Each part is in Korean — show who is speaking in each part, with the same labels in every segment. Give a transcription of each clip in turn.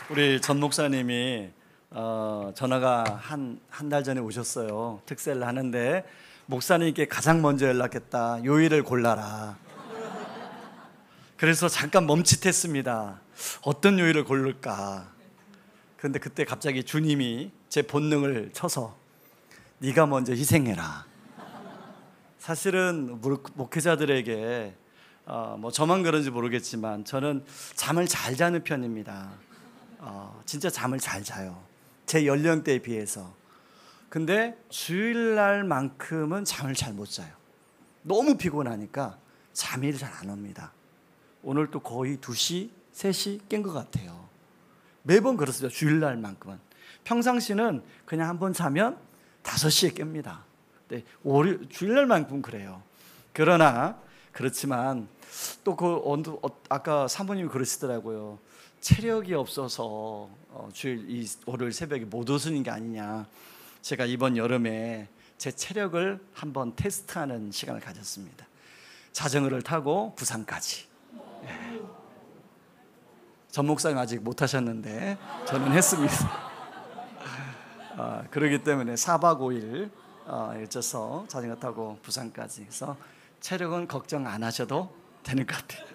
Speaker 1: 우리 전 목사님이 전화가 한 달 전에 오셨어요. 특세를 하는데 목사님께 가장 먼저 연락했다. 요일을 골라라. 그래서 잠깐 멈칫했습니다. 어떤 요일을 고를까? 그런데 그때 갑자기 주님이 제 본능을 쳐서 네가 먼저 희생해라. 사실은 목회자들에게 뭐 저만 그런지 모르겠지만 저는 잠을 잘 자는 편입니다. 진짜 잠을 잘 자요. 제 연령대에 비해서. 근데 주일날만큼은 잠을 잘 못 자요. 너무 피곤하니까 잠이 잘 안 옵니다. 오늘 또 거의 2시, 3시 깬 것 같아요. 매번 그렇습니다. 주일날만큼은. 평상시는 그냥 한번 자면 5시에 깹니다. 네, 주일날만큼 그래요. 그러나 그렇지만 또 아까 사모님이 그러시더라고요. 체력이 없어서 월요일 새벽에 못 오시는 게 아니냐. 제가 이번 여름에 제 체력을 한번 테스트하는 시간을 가졌습니다. 자전거를 타고 부산까지. 전 목사님 아직 못 하셨는데 저는 했습니다. 그렇기 때문에 4박 5일 일쳐서 자전거 타고 부산까지 해서 체력은 걱정 안 하셔도 되는 것 같아요.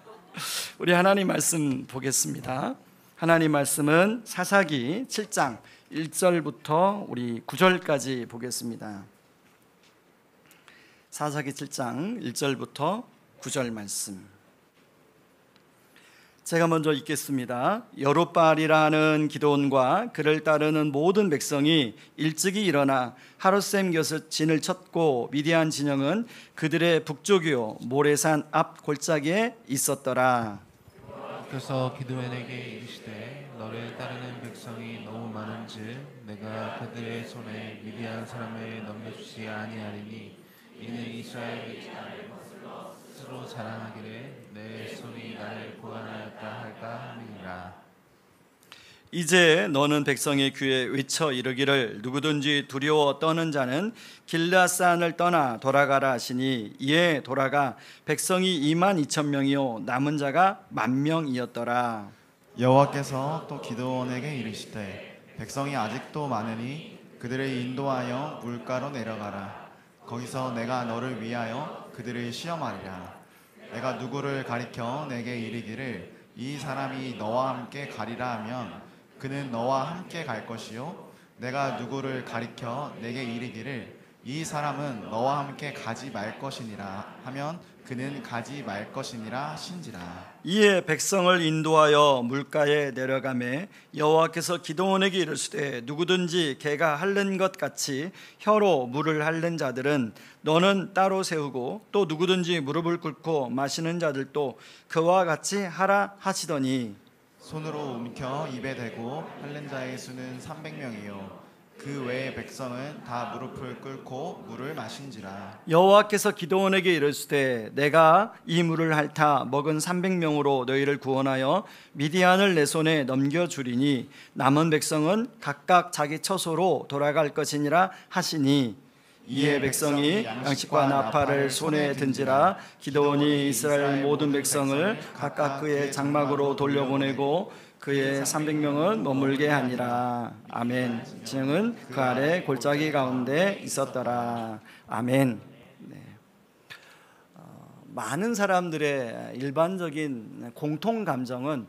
Speaker 1: 우리 하나님 말씀 보겠습니다. 하나님 말씀은 사사기 7장 1절부터 우리 9절까지 보겠습니다. 사사기 7장 1절부터 9절 말씀. 제가 먼저 읽겠습니다. 여롯바알이라는 기드온과 그를 따르는 모든 백성이 일찍이 일어나 하룻샘 곁을 진을 쳤고 미디안 진영은 그들의 북쪽이요 모레산 앞 골짜기에 있었더라.
Speaker 2: 그래서 기드온에게 이르시되 너를 따르는 백성이 너무 많은즉 내가 그들의 손에 미디안 사람을 넘겨주지 아니하리니 이는 이스라엘이 스스로 자랑하기를 내 손이 나를 구원하였다 할까 함이니라.
Speaker 1: 이제 너는 백성의 귀에 외쳐 이르기를 누구든지 두려워 떠는 자는 길앗산을 떠나 돌아가라 하시니 이에 돌아가 백성이 22,000명이요 남은 자가 10,000명이었더라.
Speaker 3: 여호와께서 또 기드온에게 이르시되 백성이 아직도 많으니 그들을 인도하여 물가로 내려가라. 거기서 내가 너를 위하여 그들을 시험하리라. 내가 누구를 가리켜 내게 이르기를 이 사람이 너와 함께 가리라 하면 그는 너와 함께 갈 것이요 내가 누구를 가리켜 내게 이르기를 이 사람은 너와 함께 가지 말 것이니라 하면 그는 가지 말 것이니라 하신지라.
Speaker 1: 이에 백성을 인도하여 물가에 내려가매 여호와께서 기드온에게 이르시되 누구든지 개가 핥는 것 같이 혀로 물을 핥는 자들은 너는 따로 세우고 또 누구든지 무릎을 꿇고 마시는 자들도 그와 같이 하라 하시더니
Speaker 3: 손으로 움켜 입에 대고 핥는 자의 수는 300명이요 그 외의 백성은 다 무릎을 꿇고 물을 마신지라.
Speaker 1: 여호와께서 기드온에게 이르시되 내가 이 물을 핥아 먹은 300명으로 너희를 구원하여 미디안을 내 손에 넘겨주리니 남은 백성은 각각 자기 처소로 돌아갈 것이니라 하시니 이에 백성이 양식과 나팔을 손에 든지라. 기드온이 이스라엘 모든 백성을 각각 그의 장막으로 돌려보내고 그의 300명은 머물게 하니라. 아멘. 진영은 그 아래 골짜기 가운데 있었더라. 아멘. 네. 많은 사람들의 일반적인 공통 감정은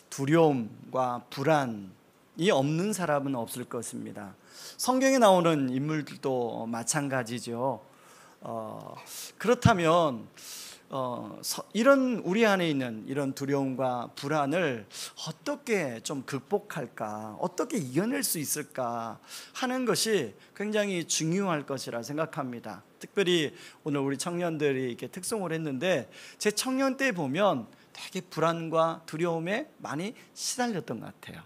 Speaker 1: 두려움과 불안이 없는 사람은 없을 것입니다. 성경에 나오는 인물들도 마찬가지죠. 그렇다면 이런 우리 안에 있는 이런 두려움과 불안을 어떻게 좀 극복할까, 어떻게 이겨낼 수 있을까 하는 것이 굉장히 중요할 것이라 생각합니다. 특별히 오늘 우리 청년들이 이렇게 특송을 했는데 제 청년 때 보면 되게 불안과 두려움에 많이 시달렸던 것 같아요.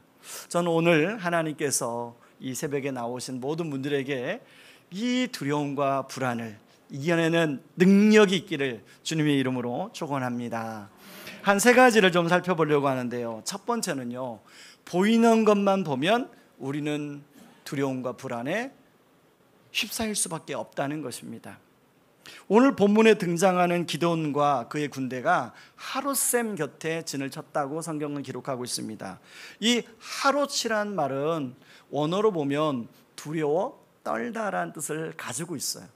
Speaker 1: 저는 오늘 하나님께서 이 새벽에 나오신 모든 분들에게 이 두려움과 불안을 이겨내는 능력이 있기를 주님의 이름으로 축원합니다. 한 3가지를 좀 살펴보려고 하는데요. 첫 번째는요, 보이는 것만 보면 우리는 두려움과 불안에 휩싸일 수밖에 없다는 것입니다. 오늘 본문에 등장하는 기드온과 그의 군대가 하롯셈 곁에 진을 쳤다고 성경은 기록하고 있습니다. 이 하롯이란 말은 원어로 보면 두려워 떨다라는 뜻을 가지고 있어요.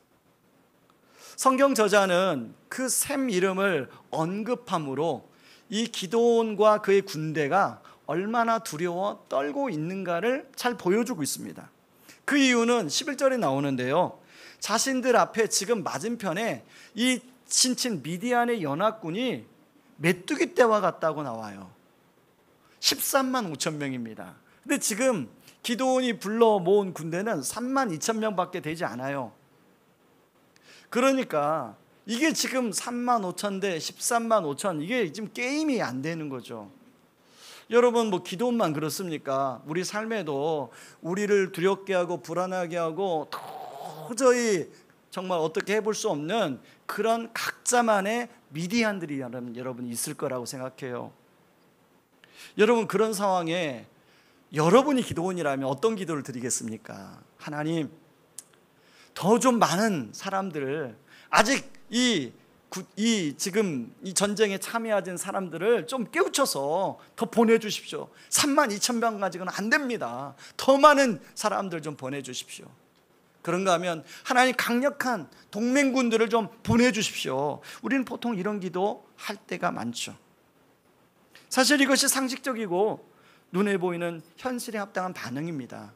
Speaker 1: 성경 저자는 그 셈 이름을 언급함으로 이 기드온과 그의 군대가 얼마나 두려워 떨고 있는가를 잘 보여주고 있습니다. 그 이유는 11절에 나오는데요, 자신들 앞에 지금 맞은편에 이 친친 미디안의 연합군이 메뚜기 떼와 같다고 나와요. 13만 5천 명입니다. 근데 지금 기드온이 불러 모은 군대는 3만 2천 명밖에 되지 않아요. 그러니까 이게 지금 3만 5천 대 13만 5천, 이게 지금 게임이 안 되는 거죠. 여러분, 뭐 기드온만 그렇습니까? 우리 삶에도 우리를 두렵게 하고 불안하게 하고 도저히 정말 어떻게 해볼 수 없는 그런 각자만의 미디안들이 여러분 있을 거라고 생각해요. 여러분, 그런 상황에 여러분이 기드온이라면 어떤 기도를 드리겠습니까? 하나님, 더 좀 많은 사람들을, 아직 지금 이 전쟁에 참여하는 사람들을 좀 깨우쳐서 더 보내주십시오. 3만 2천 명 가지고는 안 됩니다. 더 많은 사람들 좀 보내주십시오. 그런가 하면 하나님, 강력한 동맹군들을 좀 보내주십시오. 우리는 보통 이런 기도 할 때가 많죠. 사실 이것이 상식적이고 눈에 보이는 현실에 합당한 반응입니다.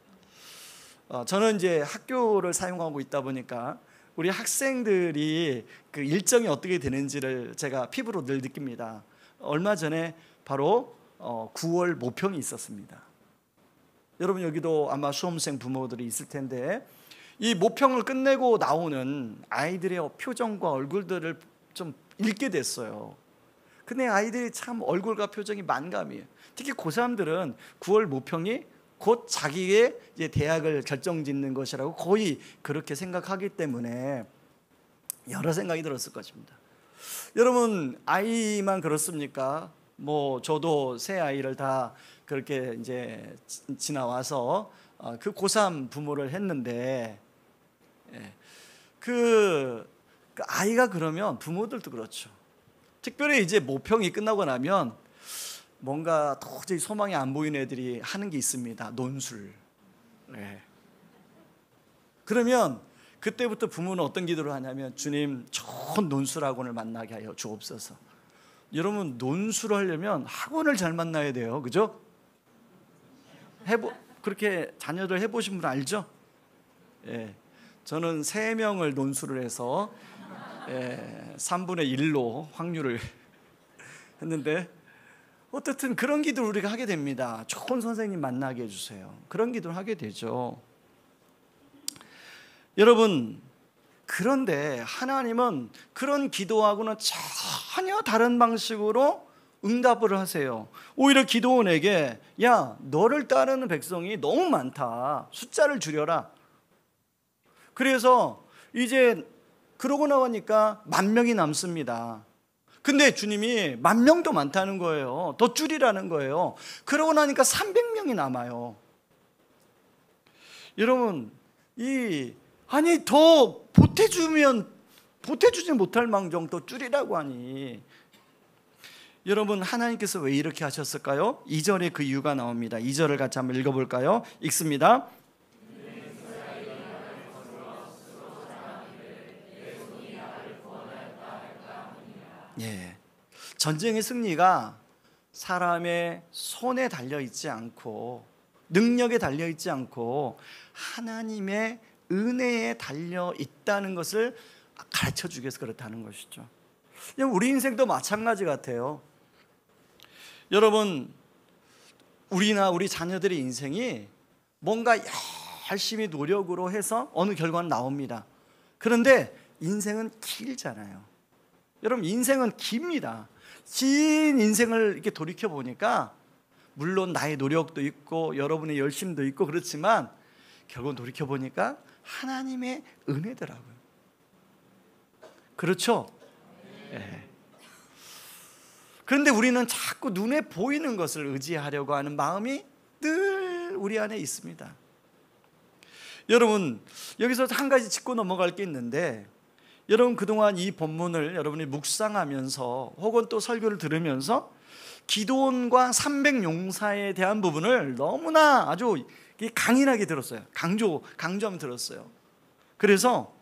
Speaker 1: 저는 이제 학교를 사용하고 있다 보니까 우리 학생들이 그 일정이 어떻게 되는지를 제가 피부로 늘 느낍니다. 얼마 전에 바로 9월 모평이 있었습니다. 여러분, 여기도 아마 수험생 부모들이 있을 텐데, 이 모평을 끝내고 나오는 아이들의 표정과 얼굴들을 좀 읽게 됐어요. 근데 아이들이 참 얼굴과 표정이 만감이에요. 특히 고3들은 9월 모평이 곧 자기의 이제 대학을 결정짓는 것이라고 거의 그렇게 생각하기 때문에 여러 생각이 들었을 것입니다. 여러분, 아이만 그렇습니까? 뭐 저도 새 아이를 다 그렇게 이제 지나와서 그 고3 부모를 했는데, 그 아이가 그러면 부모들도 그렇죠. 특별히 이제 모평이 끝나고 나면 뭔가 도저히 소망이 안 보이는 애들이 하는 게 있습니다. 논술. 그러면 그때부터 부모는 어떤 기도를 하냐면, 주님, 좋은 논술학원을 만나게 하여 주옵소서. 여러분, 논술을 하려면 학원을 잘 만나야 돼요. 그죠? 그렇게 자녀들 해보신 분 알죠? 저는 3명을 논술을 해서 3분의 1로 확률을 했는데, 어쨌든 그런 기도를 우리가 하게 됩니다. 좋은 선생님 만나게 해주세요. 그런 기도를 하게 되죠. 여러분, 그런데 하나님은 그런 기도하고는 전혀 다른 방식으로 응답을 하세요. 오히려 기드온에게, 야, 너를 따르는 백성이 너무 많다. 숫자를 줄여라. 그래서 이제 그러고 나니까 10,000명이 남습니다. 근데 주님이 10,000명도 많다는 거예요. 더 줄이라는 거예요. 그러고 나니까 300명이 남아요. 여러분, 아니 더 보태주지 못할 망정 더 줄이라고 하니, 여러분, 하나님께서 왜 이렇게 하셨을까요? 2절에 그 이유가 나옵니다. 2절을 같이 한번 읽어볼까요? 읽습니다. 전쟁의 승리가 사람의 손에 달려있지 않고 능력에 달려있지 않고 하나님의 은혜에 달려있다는 것을 가르쳐주기 위해서 그렇다는 것이죠. 우리 인생도 마찬가지 같아요. 여러분, 우리나 우리 자녀들의 인생이 뭔가 열심히 노력으로 해서 어느 결과는 나옵니다. 그런데 인생은 길잖아요. 여러분, 인생은 깁니다. 긴 인생을 이렇게 돌이켜 보니까 물론 나의 노력도 있고 여러분의 열심도 있고 그렇지만 결국은 돌이켜 보니까 하나님의 은혜더라고요. 그렇죠? 그런데 우리는 자꾸 눈에 보이는 것을 의지하려고 하는 마음이 늘 우리 안에 있습니다. 여러분, 여기서 한 가지 짚고 넘어갈 게 있는데, 여러분 그동안 이 본문을 여러분이 묵상하면서 혹은 또 설교를 들으면서 기드온과 300용사에 대한 부분을 너무나 아주 강인하게 들었어요. 강조하면 들었어요. 그래서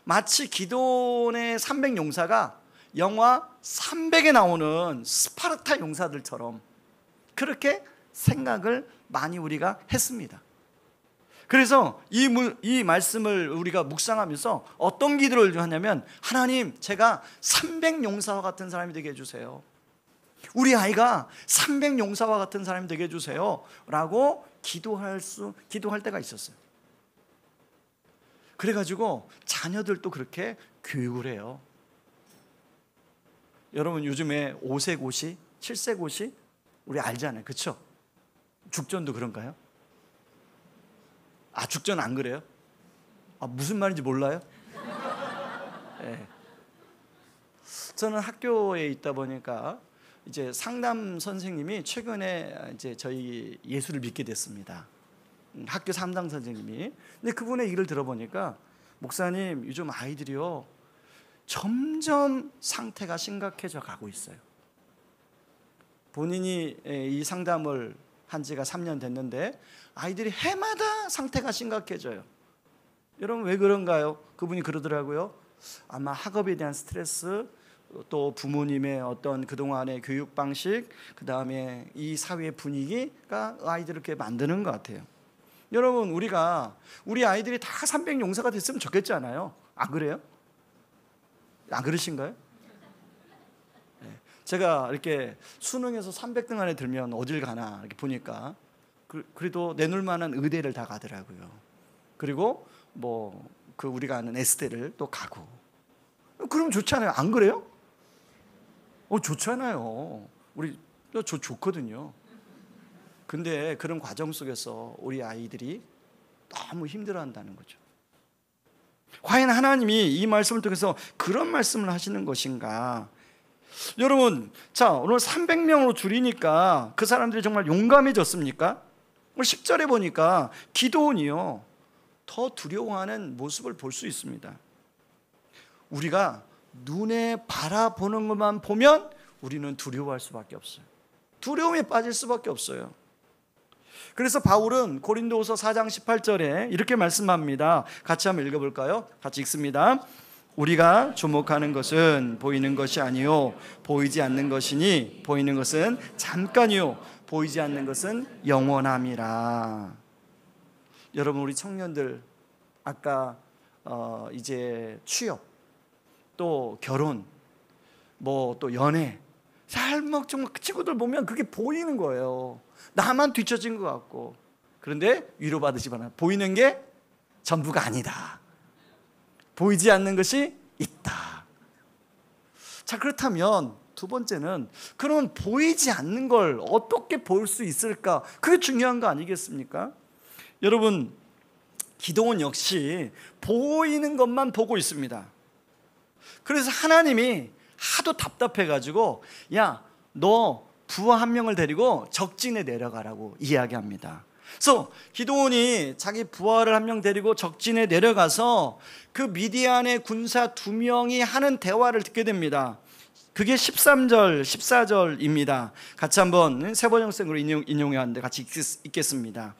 Speaker 1: 마치 기드온의 300용사가 영화 300에 나오는 스파르타 용사들처럼 그렇게 생각을 많이 우리가 했습니다. 그래서 이 말씀을 우리가 묵상하면서 어떤 기도를 하냐면, 하나님, 제가 300용사와 같은 사람이 되게 해주세요. 우리 아이가 300용사와 같은 사람이 되게 해주세요 라고 기도할 때가 있었어요. 그래가지고 자녀들도 그렇게 교육을 해요. 여러분 요즘에 5세고시, 7세고시 우리 알잖아요. 그렇죠? 죽전도 그런가요? 죽전 안 그래요? 무슨 말인지 몰라요? 네. 저는 학교에 있다 보니까 이제 상담 선생님이 최근에 이제 저희 예수를 믿게 됐습니다. 학교 상담 선생님이. 근데 그분의 얘기를 들어보니까, 목사님, 요즘 아이들이요 점점 상태가 심각해져 가고 있어요. 본인이 이 상담을 한 지가 3년 됐는데 아이들이 해마다 상태가 심각해져요. 여러분 왜 그런가요? 그분이 그러더라고요. 아마 학업에 대한 스트레스, 또 부모님의 어떤 그동안의 교육 방식, 그 다음에 이 사회의 분위기가 아이들을 이렇게 만드는 것 같아요. 여러분 우리 아이들이 다 300용사가 됐으면 좋겠잖아요. 안 그래요? 안 그러신가요? 제가 이렇게 수능에서 300등 안에 들면 어딜 가나 이렇게 보니까 그래도 내놓을 만한 의대를 다 가더라고요. 그리고 그 우리가 아는 S대를 또 가고. 그럼 좋잖아요. 안 그래요? 좋잖아요. 저 좋거든요. 근데 그런 과정 속에서 우리 아이들이 너무 힘들어한다는 거죠. 과연 하나님이 이 말씀을 통해서 그런 말씀을 하시는 것인가? 여러분, 자, 오늘 300명으로 줄이니까 그 사람들이 정말 용감해졌습니까? 오늘 10절에 보니까 기드온이요 더 두려워하는 모습을 볼 수 있습니다. 우리가 눈에 바라보는 것만 보면 우리는 두려워할 수밖에 없어요. 두려움에 빠질 수밖에 없어요. 그래서 바울은 고린도후서 4장 18절에 이렇게 말씀합니다. 같이 한번 읽어볼까요? 같이 읽습니다. 우리가 주목하는 것은 보이는 것이 아니요 보이지 않는 것이니 보이는 것은 잠깐이요 보이지 않는 것은 영원함이라. 여러분 우리 청년들 아까 이제 취업, 또 결혼, 또 연애, 정말 그 친구들 보면 그게 보이는 거예요. 나만 뒤처진 것 같고. 그런데 위로받으시 바랍니다. 보이는 게 전부가 아니다. 보이지 않는 것이 있다. 자, 그렇다면 두 번째는, 그러면 보이지 않는 걸 어떻게 볼 수 있을까? 그게 중요한 거 아니겠습니까? 여러분, 기드온 역시 보이는 것만 보고 있습니다. 그래서 하나님이 하도 답답해가지고, 야, 너 부하 한 명을 데리고 적진에 내려가라고 이야기합니다. 그래서 기드온이 자기 부하를 한 명 데리고 적진에 내려가서 그 미디안의 군사 2명이 하는 대화를 듣게 됩니다. 그게 13절, 14절입니다. 같이 한번 세 번역성으로 인용해 왔는데 같이 읽겠습니다.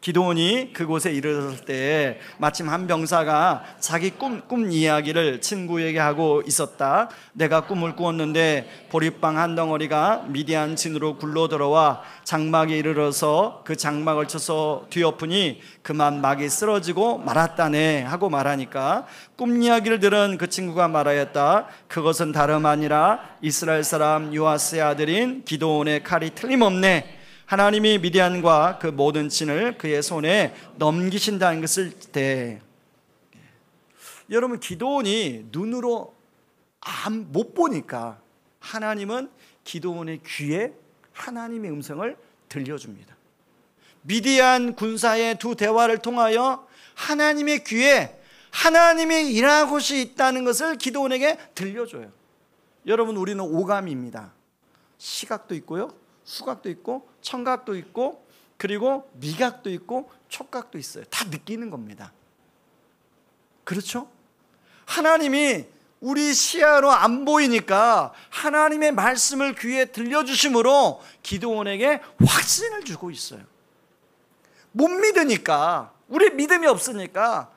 Speaker 1: 기드온이 그곳에 이르렀을 때 마침 한 병사가 자기 꿈 이야기를 친구에게 하고 있었다. 내가 꿈을 꾸었는데 보리빵 한 덩어리가 미디안 진으로 굴러 들어와 장막에 이르러서 그 장막을 쳐서 뒤엎으니 그만 막이 쓰러지고 말았다네 하고 말하니까, 꿈 이야기를 들은 그 친구가 말하였다. 그것은 다름 아니라 이스라엘 사람 요아스의 아들인 기드온의 칼이 틀림없네. 하나님이 미디안과 그 모든 진을 그의 손에 넘기신다는 것을 때, 여러분 기드온이 눈으로 못 보니까 하나님은 기드온의 귀에 하나님의 음성을 들려줍니다. 미디안 군사의 두 대화를 통하여 하나님의 귀에 하나님이 일하는 곳이 있다는 것을 기드온에게 들려줘요. 여러분 우리는 오감입니다. 시각도 있고요, 후각도 있고 청각도 있고 그리고 미각도 있고 촉각도 있어요. 다 느끼는 겁니다. 그렇죠? 하나님이 우리 시야로 안 보이니까 하나님의 말씀을 귀에 들려주심으로 기드온에게 확신을 주고 있어요. 못 믿으니까, 우리 믿음이 없으니까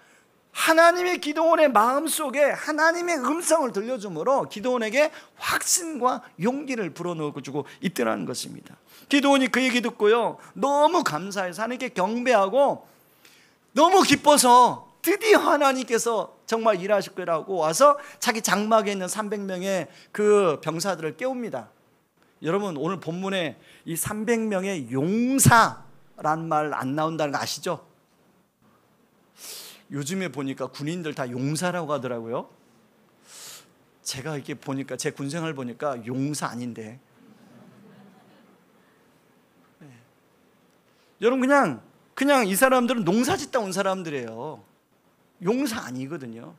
Speaker 1: 하나님의 기드온의 마음속에 하나님의 음성을 들려주므로 기드온에게 확신과 용기를 불어넣어주고 있더라는 것입니다. 기드온이 그 얘기 듣고요, 너무 감사해서 하나님께 경배하고 너무 기뻐서 드디어 하나님께서 정말 일하실 거라고 와서 자기 장막에 있는 300명의 그 병사들을 깨웁니다. 여러분, 오늘 본문에 이 300명의 용사란 말 안 나온다는 거 아시죠? 요즘에 보니까 군인들 다 용사라고 하더라고요. 제가 이렇게 보니까, 제 군생활 보니까 용사 아닌데. 네. 여러분, 그냥 이 사람들은 농사 짓다 온 사람들이에요. 용사 아니거든요.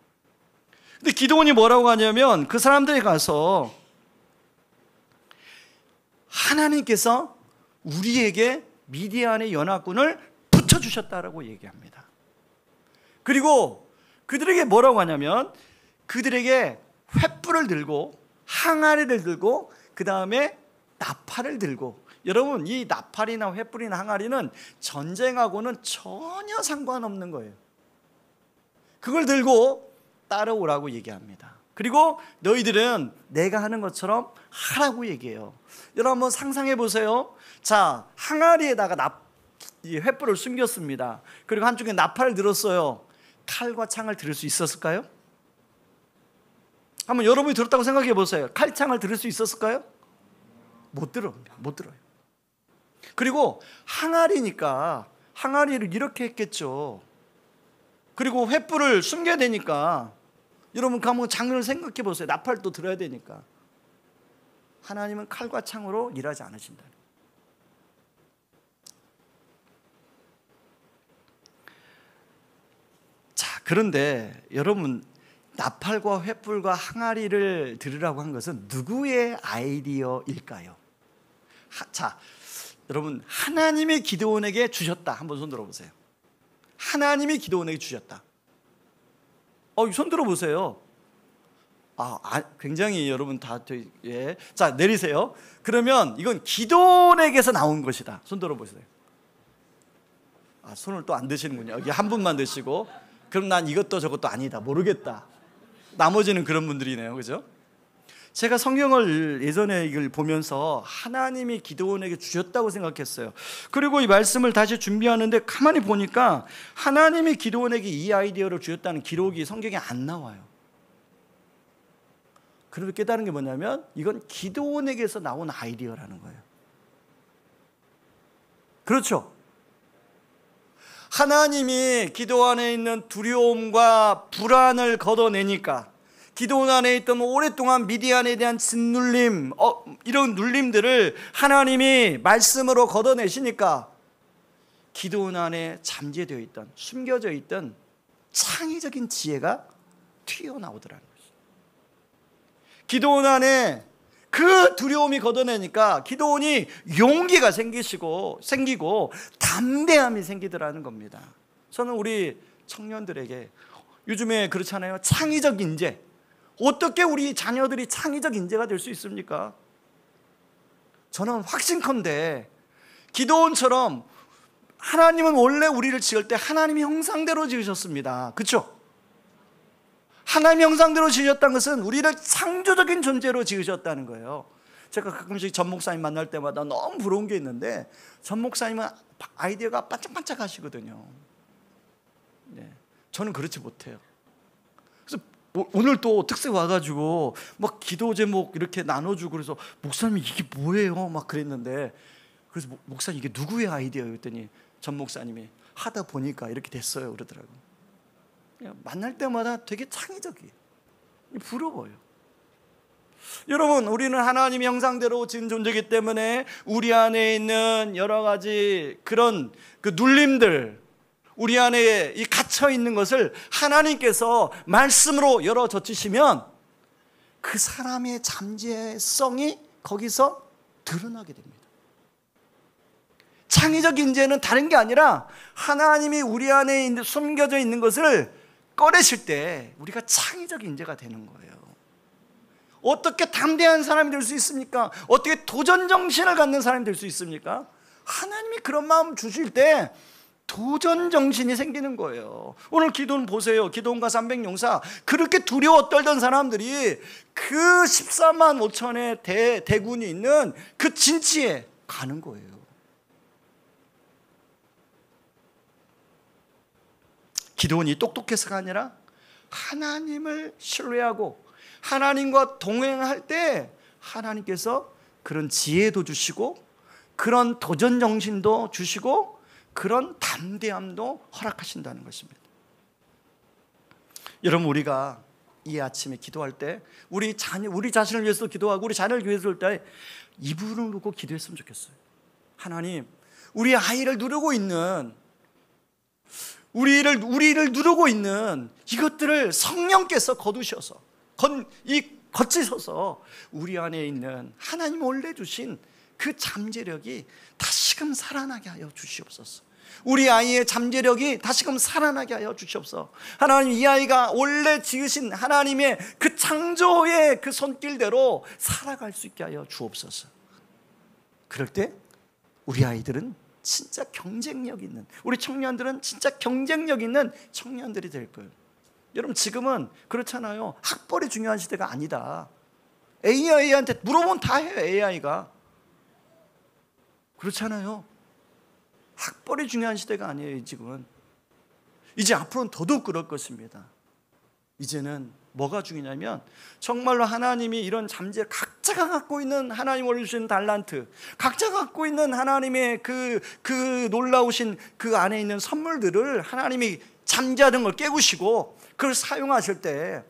Speaker 1: 근데 기드온이 뭐라고 하냐면, 그 사람들이 가서 하나님께서 우리에게 미디안의 연합군을 붙여주셨다라고 얘기합니다. 그리고 그들에게 뭐라고 하냐면, 그들에게 횃불을 들고 항아리를 들고 그 다음에 나팔을 들고, 여러분, 이 나팔이나 횃불이나 항아리는 전쟁하고는 전혀 상관없는 거예요. 그걸 들고 따라오라고 얘기합니다. 그리고 너희들은 내가 하는 것처럼 하라고 얘기해요. 여러분, 한번 상상해 보세요. 자, 항아리에다가 이 횃불을 숨겼습니다. 그리고 한쪽에 나팔을 들었어요. 칼과 창을 들을 수 있었을까요? 한번 여러분이 들었다고 생각해 보세요. 칼창을 들을 수 있었을까요? 못 들어요. 그리고 항아리니까 항아리를 이렇게 했겠죠. 그리고 횃불을 숨겨야 되니까, 여러분 한번 장면을 생각해 보세요. 나팔도 들어야 되니까. 하나님은 칼과 창으로 일하지 않으신다. 자, 그런데 여러분, 나팔과 횃불과 항아리를 들으라고 한 것은 누구의 아이디어일까요? 자, 여러분, 하나님이 기드온에게 주셨다. 한번 손 들어보세요. 하나님이 기드온에게 주셨다. 손 들어보세요. 굉장히 여러분 다, 예. 자, 내리세요. 그러면 이건 기드온에게서 나온 것이다. 손 들어보세요. 손을 또 안 드시는군요. 여기 한 분만 드시고, 그럼 난 이것도 저것도 아니다, 모르겠다. 나머지는 그런 분들이네요. 그죠? 제가 성경을 예전에 이걸 보면서 하나님이 기드온에게 주셨다고 생각했어요. 그리고 이 말씀을 다시 준비하는데 가만히 보니까 하나님이 기드온에게 이 아이디어를 주셨다는 기록이 성경에 안 나와요. 그래서 깨달은 게 뭐냐면, 이건 기드온에게서 나온 아이디어라는 거예요. 그렇죠? 하나님이 기드온 안에 있는 두려움과 불안을 걷어내니까, 기드온 안에 있던 오랫동안 미디안에 대한 짓눌림, 이런 눌림들을 하나님이 말씀으로 걷어내시니까 기드온 안에 잠재되어 있던, 숨겨져 있던 창의적인 지혜가 튀어나오더라는 것이죠. 기드온 안에 그 두려움이 걷어내니까 기드온이 용기가 생기고 담대함이 생기더라는 겁니다. 저는 우리 청년들에게, 요즘에 그렇잖아요. 창의적 인재. 어떻게 우리 자녀들이 창의적 인재가 될 수 있습니까? 저는 확신컨대 기드온처럼, 하나님은 원래 우리를 지을 때 하나님의 형상대로 지으셨습니다. 그렇죠? 하나님의 형상대로 지으셨다는 것은 우리를 창조적인 존재로 지으셨다는 거예요. 제가 가끔씩 전 목사님 만날 때마다 너무 부러운 게 있는데, 전 목사님은 아이디어가 반짝반짝 하시거든요. 네, 저는 그렇지 못해요. 그래서 오늘 또 특색 와가지고 막 기도 제목 이렇게 나눠주고, 그래서 목사님 이게 뭐예요? 막 그랬는데, 그래서 목사님 이게 누구의 아이디어예요? 했더니 전 목사님이 하다 보니까 이렇게 됐어요 그러더라고요. 만날 때마다 되게 창의적이에요. 부러워요. 여러분, 우리는 하나님의 형상대로 지은 존재이기 때문에 우리 안에 있는 여러 가지 그런 그 눌림들, 우리 안에 이 갇혀 있는 것을 하나님께서 말씀으로 열어 젖히시면 그 사람의 잠재성이 거기서 드러나게 됩니다. 창의적 인재는 다른 게 아니라 하나님이 우리 안에 숨겨져 있는 것을 꺼내실 때 우리가 창의적 인재가 되는 거예요. 어떻게 담대한 사람이 될 수 있습니까? 어떻게 도전 정신을 갖는 사람이 될 수 있습니까? 하나님이 그런 마음 주실 때 도전 정신이 생기는 거예요. 오늘 기도는 보세요. 기도원과 300용사, 그렇게 두려워 떨던 사람들이 그 14만 5천의 대군이 있는 그 진치에 가는 거예요. 기도원이 똑똑해서가 아니라 하나님을 신뢰하고 하나님과 동행할 때 하나님께서 그런 지혜도 주시고 그런 도전 정신도 주시고 그런 담대함도 허락하신다는 것입니다. 여러분, 우리가 이 아침에 기도할 때 우리 자신을 위해서 기도하고 우리 자녀를 위해서 할 때 이불을 놓고 기도했으면 좋겠어요. 하나님, 우리 아이를 누르고 있는 우리를 누르고 있는 이것들을 성령께서 거두셔서 거치셔서 우리 안에 있는 하나님 원래 주신 그 잠재력이 다시금 살아나게 하여 주시옵소서. 우리 아이의 잠재력이 다시금 살아나게 하여 주시옵소서. 하나님, 이 아이가 원래 지으신 하나님의 그 창조의 그 손길대로 살아갈 수 있게 하여 주옵소서. 그럴 때 우리 아이들은 진짜 경쟁력 있는, 우리 청년들은 진짜 경쟁력 있는 청년들이 될 거예요. 여러분, 지금은 그렇잖아요. 학벌이 중요한 시대가 아니다. AI한테 물어보면 다 해요. AI가. 그렇잖아요. 학벌이 중요한 시대가 아니에요. 지금은. 이제 앞으로는 더더욱 그럴 것입니다. 이제는 뭐가 중요냐면 정말로 하나님이 이런 각자가 갖고 있는 하나님 원래 주신 달란트, 각자가 갖고 있는 하나님의 그 놀라우신 그 안에 있는 선물들을 하나님이 잠자는 걸 깨우시고 그걸 사용하실 때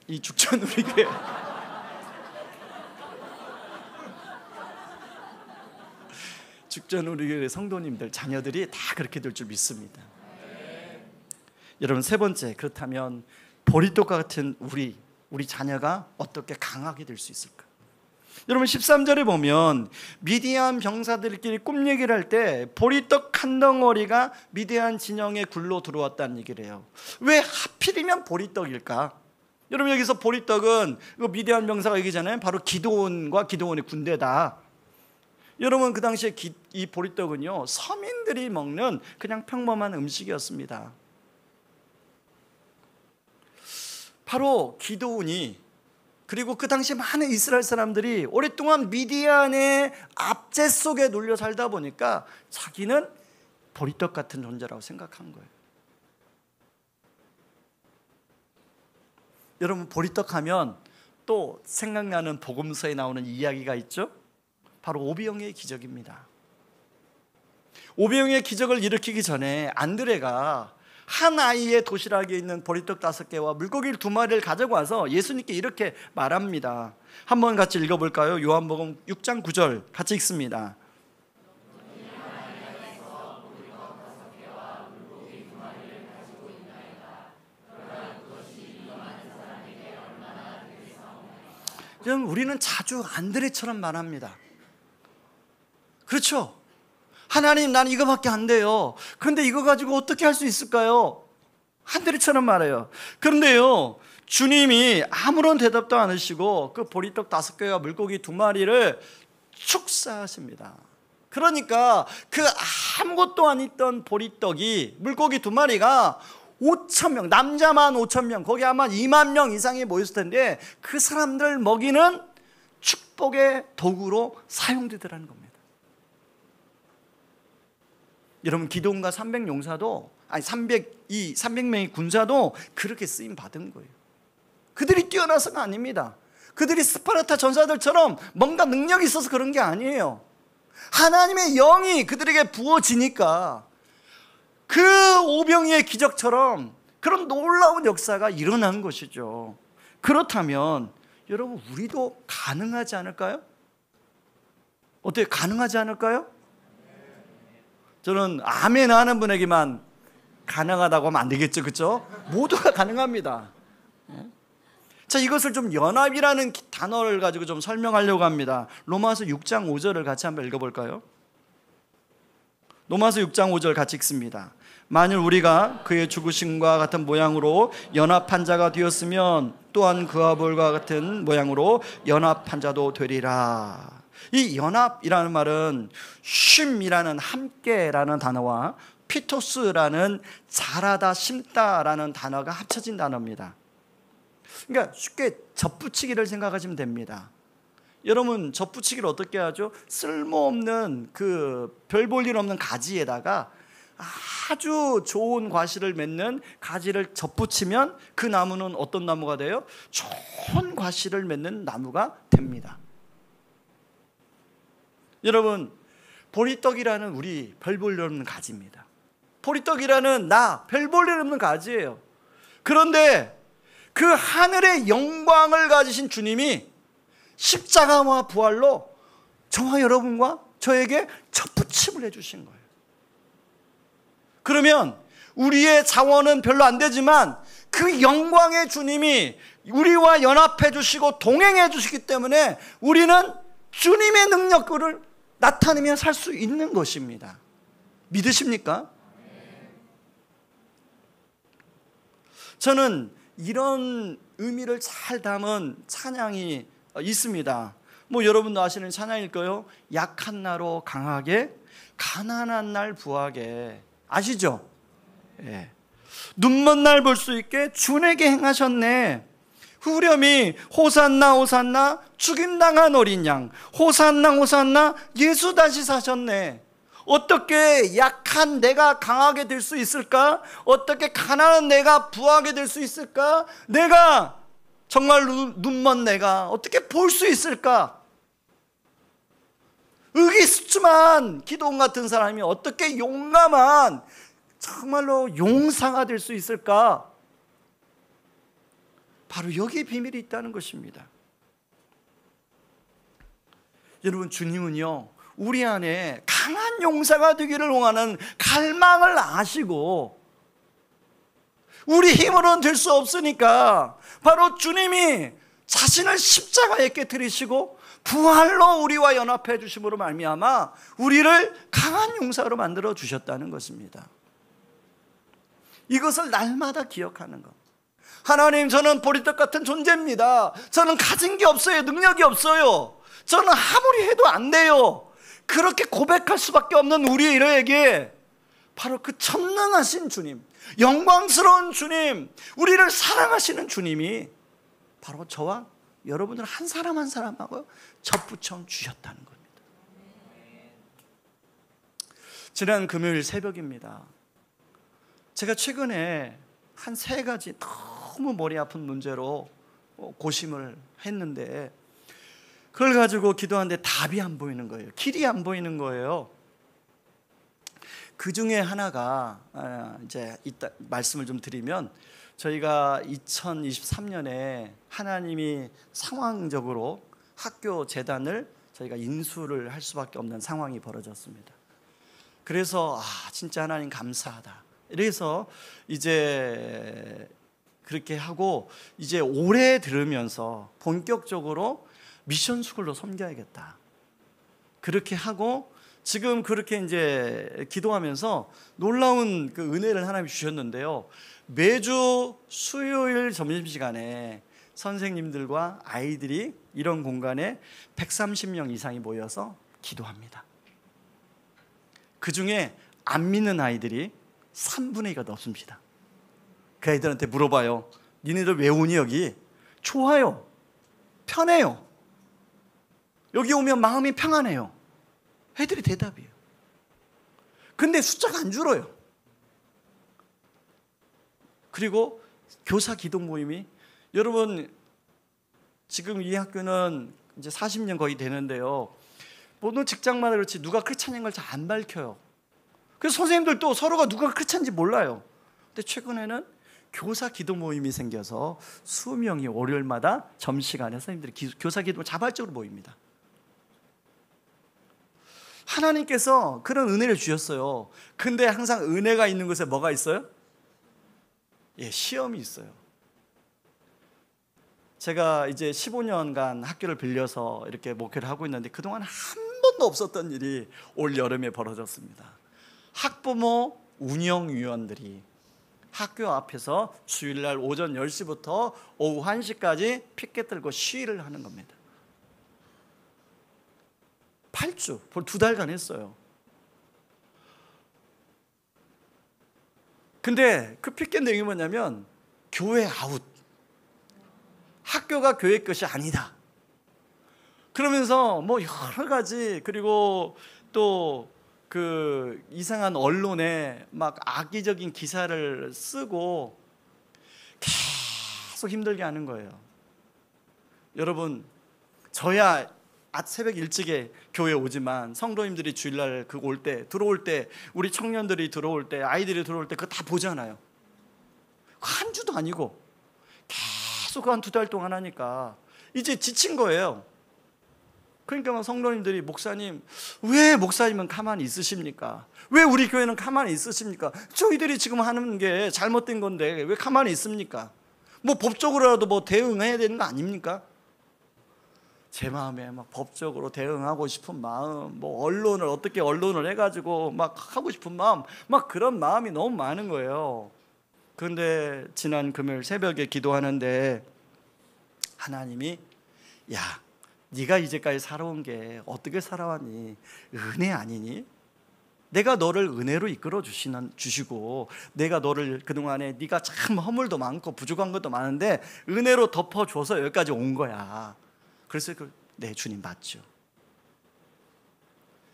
Speaker 1: 이 죽전우리교회 죽전우리교회 성도님들 자녀들이 다 그렇게 될 줄 믿습니다. 여러분, 세 번째, 그렇다면 보리떡과 같은 우리 자녀가 어떻게 강하게 될 수 있을까? 여러분, 13절에 보면 미디안 병사들끼리 꿈 얘기를 할 때 보리떡 한 덩어리가 미디안 진영에 굴러 들어왔다는 얘기를 해요. 왜 하필이면 보리떡일까? 여러분, 여기서 보리떡은 미디안 병사가 얘기잖아요. 바로 기드온과 기드온의 군대다. 여러분, 그 당시에 이 보리떡은요, 서민들이 먹는 그냥 평범한 음식이었습니다. 바로 기드온이, 그리고 그 당시 많은 이스라엘 사람들이 오랫동안 미디안의 압제 속에 눌려 살다 보니까 자기는 보리떡 같은 존재라고 생각한 거예요. 여러분, 보리떡 하면 또 생각나는 복음서에 나오는 이야기가 있죠. 바로 오병이의 기적입니다. 오병이의 기적을 일으키기 전에 안드레가 한 아이의 도시락에 있는 보리떡 5개와 물고기 2마리를 가지고 와서 예수님께 이렇게 말합니다. 한번 같이 읽어볼까요? 요한복음 6장 9절 같이 읽습니다. 우리는 자주 안드레처럼 말합니다. 그렇죠? 하나님, 나는 이거밖에 안 돼요. 그런데 이거 가지고 어떻게 할 수 있을까요? 안드레처럼 말해요. 그런데요, 주님이 아무런 대답도 안 하시고 그 보리떡 5개와 물고기 2마리를 축사하십니다. 그러니까 그 아무것도 안 있던 보리떡이, 물고기 2마리가 5,000명, 남자만 5,000명, 거기 아마 2만 명 이상이 모였을 텐데 그 사람들 먹이는 축복의 도구로 사용되더라는 겁니다. 여러분, 기드온과 300명의 군사도 그렇게 쓰임 받은 거예요. 그들이 뛰어나서가 아닙니다. 그들이 스파르타 전사들처럼 뭔가 능력이 있어서 그런 게 아니에요. 하나님의 영이 그들에게 부어지니까 그 오병이의 기적처럼 그런 놀라운 역사가 일어난 것이죠. 그렇다면 여러분, 우리도 가능하지 않을까요? 어떻게 가능하지 않을까요? 저는 아멘 하는 분에게만 가능하다고 하면 안 되겠죠, 그렇죠? 모두가 가능합니다. 자, 이것을 좀 연합이라는 단어를 가지고 좀 설명하려고 합니다. 로마서 6장 5절을 같이 한번 읽어볼까요? 로마서 6장 5절 같이 읽습니다. 만일 우리가 그의 죽으심과 같은 모양으로 연합한 자가 되었으면 또한 그와 볼과 같은 모양으로 연합한 자도 되리라. 이 연합이라는 말은 쉼이라는 함께라는 단어와 피토스라는 자라다 심다라는 단어가 합쳐진 단어입니다. 그러니까 쉽게 젖붙이기를 생각하시면 됩니다. 여러분, 젖붙이기를 어떻게 하죠? 쓸모없는 그 별 볼 일 없는 가지에다가 아주 좋은 과실을 맺는 가지를 젖붙이면 그 나무는 어떤 나무가 돼요? 좋은 과실을 맺는 나무가 됩니다. 여러분, 보리떡이라는 우리 별 볼 일 없는 가지입니다. 보리떡이라는 나 별 볼 일 없는 가지예요. 그런데 그 하늘의 영광을 가지신 주님이 십자가와 부활로 저와 여러분과 저에게 젖붙임을 해주신 거예요. 그러면 우리의 자원은 별로 안 되지만 그 영광의 주님이 우리와 연합해 주시고 동행해 주시기 때문에 우리는 주님의 능력을 나타내며 살 수 있는 것입니다. 믿으십니까? 저는 이런 의미를 잘 담은 찬양이 있습니다. 뭐 여러분도 아시는 찬양일 거예요. 약한 나로 강하게, 가난한 날 부하게. 아시죠? 예. 눈먼 날 볼 수 있게 주에게 행하셨네. 후렴이 호산나 호산나 죽임당한 어린 양, 호산나 호산나 예수 다시 사셨네. 어떻게 약한 내가 강하게 될 수 있을까? 어떻게 가난한 내가 부하게 될 수 있을까? 내가 정말 눈먼 내가 어떻게 볼 수 있을까? 의기소침한 기도원 같은 사람이 어떻게 용감한 정말로 용사가 될 수 있을까? 바로 여기에 비밀이 있다는 것입니다. 여러분, 주님은요 우리 안에 강한 용사가 되기를 원하는 갈망을 아시고, 우리 힘으로는 될 수 없으니까 바로 주님이 자신을 십자가에 깨뜨리시고 부활로 우리와 연합해 주심으로 말미암아 우리를 강한 용사로 만들어 주셨다는 것입니다. 이것을 날마다 기억하는 것. 하나님, 저는 보리떡 같은 존재입니다. 저는 가진 게 없어요. 능력이 없어요. 저는 아무리 해도 안 돼요. 그렇게 고백할 수밖에 없는 우리에게 바로 그 전능하신 주님, 영광스러운 주님, 우리를 사랑하시는 주님이 바로 저와 여러분들 한 사람 한 사람하고 접붙여 주셨다는 겁니다. 지난 금요일 새벽입니다. 제가 최근에 한 3가지 너무 머리 아픈 문제로 고심을 했는데, 그걸 가지고 기도하는데 답이 안 보이는 거예요. 길이 안 보이는 거예요. 그 중에 하나가 이제 이따 말씀을 좀 드리면, 저희가 2023년에 하나님이 상황적으로 학교 재단을 저희가 인수를 할 수밖에 없는 상황이 벌어졌습니다. 그래서 진짜 하나님 감사하다. 그래서 이제 그렇게 하고 이제 올해 들으면서 본격적으로 미션 스쿨로 섬겨야겠다. 그렇게 하고 지금 그렇게 이제 기도하면서 놀라운 그 은혜를 하나님이 주셨는데요. 매주 수요일 점심시간에 선생님들과 아이들이 이런 공간에 130명 이상이 모여서 기도합니다. 그 중에 안 믿는 아이들이 3분의 2가 넘습니다. 그 아이들한테 물어봐요. 니네들 왜 오니 여기? 좋아요. 편해요. 여기 오면 마음이 평안해요. 애들이 대답이에요. 근데 숫자가 안 줄어요. 그리고 교사 기도 모임이, 여러분 지금 이 학교는 이제 40년 거의 되는데요, 모든 직장마다 그렇지 누가 크리스찬인 걸 잘 안 밝혀요. 그래서 선생님들도 서로가 누가 크리스찬인지 몰라요. 근데 최근에는 교사 기도 모임이 생겨서 수명이 월요일마다 점심시간에 선생님들이 교사 기도를 자발적으로 모입니다. 하나님께서 그런 은혜를 주셨어요. 근데 항상 은혜가 있는 곳에 뭐가 있어요? 시험이 있어요. 제가 이제 15년간 학교를 빌려서 이렇게 목회를 하고 있는데 그동안 한 번도 없었던 일이 올 여름에 벌어졌습니다. 학부모 운영위원들이 학교 앞에서 주일날 오전 10시부터 오후 1시까지 피켓 들고 시위를 하는 겁니다. 8주, 벌 2달간 했어요. 근데 그 피켓 내용이 뭐냐면 교회 아웃, 학교가 교회 것이 아니다. 그러면서 뭐 여러 가지, 그리고 또 그 이상한 언론에 막 악의적인 기사를 쓰고 계속 힘들게 하는 거예요. 여러분, 저야 새벽 일찍에 교회 오지만 성도님들이 주일날 그 올 때, 들어올 때, 우리 청년들이 들어올 때, 아이들이 들어올 때 그거 다 보잖아요. 한 주도 아니고 계속 한 2달 동안 하니까 이제 지친 거예요. 그러니까 막 성도님들이, 목사님, 왜 목사님은 가만히 있으십니까? 왜 우리 교회는 가만히 있으십니까? 저희들이 지금 하는 게 잘못된 건데 왜 가만히 있습니까? 뭐 법적으로라도 뭐 대응해야 되는 거 아닙니까? 제 마음에 막 법적으로 대응하고 싶은 마음, 뭐 언론을 어떻게 언론을 해가지고 막 하고 싶은 마음, 막 그런 마음이 너무 많은 거예요. 그런데 지난 금요일 새벽에 기도하는데 하나님이, 야, 네가 이제까지 살아온 게 어떻게 살아왔니? 은혜 아니니? 내가 너를 은혜로 이끌어 주시고, 내가 너를 그동안에 네가 참 허물도 많고 부족한 것도 많은데 은혜로 덮어줘서 여기까지 온 거야. 그래서 네, 주님 맞죠.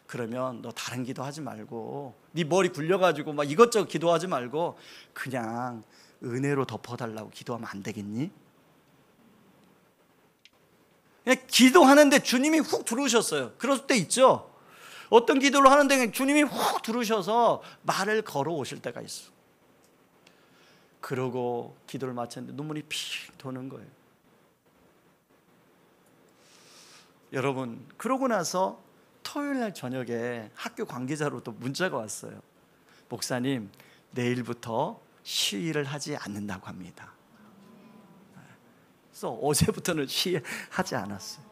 Speaker 1: 그러면 너 다른 기도하지 말고, 네 머리 굴려가지고 막 이것저것 기도하지 말고 그냥 은혜로 덮어달라고 기도하면 안 되겠니? 그냥 기도하는데 주님이 훅 들어오셨어요. 그럴 때 있죠. 어떤 기도를 하는데 주님이 훅 들어오셔서 말을 걸어오실 때가 있어. 그러고 기도를 마쳤는데 눈물이 픽 도는 거예요. 여러분, 그러고 나서 토요일날 저녁에 학교 관계자로부터 문자가 왔어요. 목사님, 내일부터 시위를 하지 않는다고 합니다. 그래서 어제부터는 시위하지 않았어요.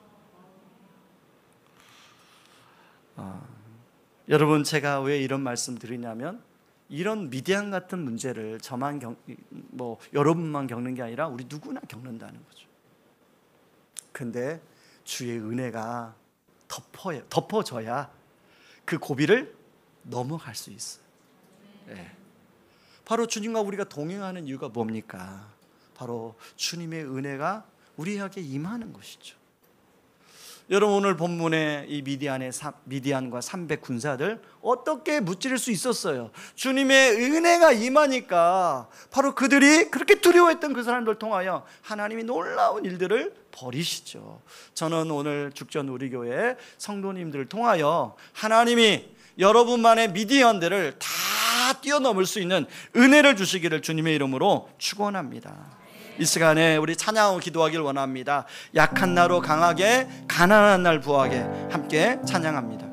Speaker 1: 여러분, 제가 왜 이런 말씀 드리냐면, 이런 미디안 같은 문제를 저만 여러분만 겪는 게 아니라 우리 누구나 겪는다는 거죠. 근데 주의 은혜가 덮어져야 그 고비를 넘어갈 수 있어요. 네. 바로 주님과 우리가 동행하는 이유가 뭡니까? 바로 주님의 은혜가 우리에게 임하는 것이죠. 여러분, 오늘 본문의 이 미디안과 300 군사들 어떻게 무찌를 수 있었어요? 주님의 은혜가 임하니까 바로 그들이 그렇게 두려워했던 그 사람들 통하여 하나님이 놀라운 일들을 벌이시죠. 저는 오늘 죽전 우리 교회 성도님들을 통하여 하나님이 여러분만의 미디안들을 다 뛰어넘을 수 있는 은혜를 주시기를 주님의 이름으로 축원합니다. 이 시간에 우리 찬양하고 기도하길 원합니다. 약한 나로 강하게, 가난한 날 부하게 함께 찬양합니다.